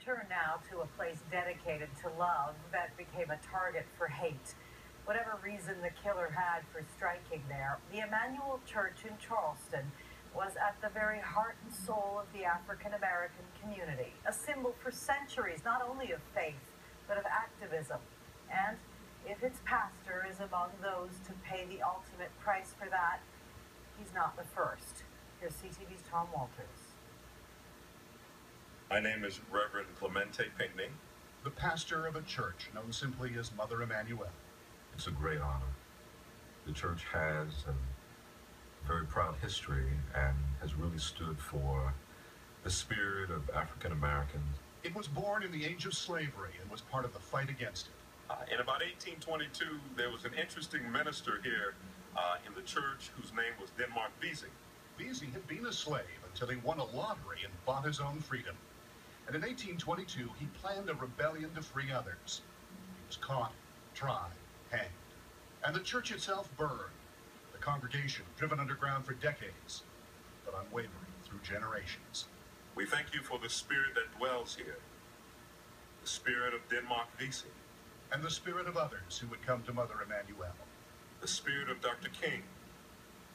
turn now to a place dedicated to love that became a target for hate. Whatever reason the killer had for striking there, the Emanuel Church in Charleston was at the very heart and soul of the African American community, a symbol for centuries, not only of faith, but of activism. And if its pastor is among those to pay the ultimate price for that, he's not the first. Here's CTV's Tom Walters. My name is Reverend Clementa Pinckney, the pastor of a church known simply as Mother Emanuel. It's a great honor. The church has a very proud history and has really stood for the spirit of African Americans. It was born in the age of slavery and was part of the fight against it. In about 1822, there was an interesting minister here in the church whose name was Denmark Vesey. Vesey had been a slave until he won a lottery and bought his own freedom. And in 1822, he planned a rebellion to free others. He was caught, tried, hanged. And the church itself burned. The congregation driven underground for decades, but unwavering through generations. We thank you for the spirit that dwells here, the spirit of Denmark Vesey. And the spirit of others who would come to Mother Emanuel. The spirit of Dr. King.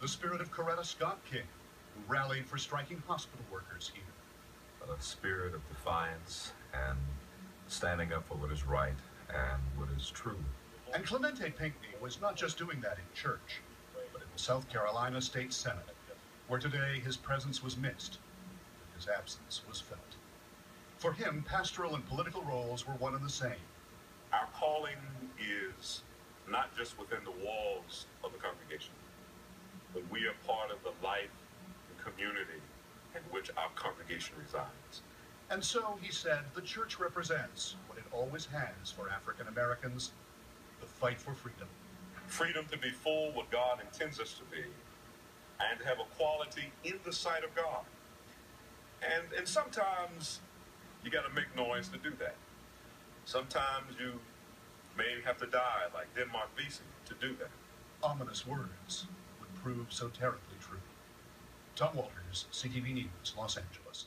The spirit of Coretta Scott King, who rallied for striking hospital workers here. A spirit of defiance and standing up for what is right and what is true. And Clementa Pinckney was not just doing that in church, but in the South Carolina State Senate, where today his presence was missed, and his absence was felt. For him, pastoral and political roles were one and the same. Our calling is not just within the walls of the congregation, but we are part of the life and community in which our congregation resides. And so, he said, the church represents what it always has for African Americans, the fight for freedom. Freedom to be full what God intends us to be, and to have equality in the sight of God. And sometimes you got to make noise to do that. Sometimes you may have to die like Denmark Vesey to do that. Ominous words would prove so terribly true. Tom Walters, CTV News, Los Angeles.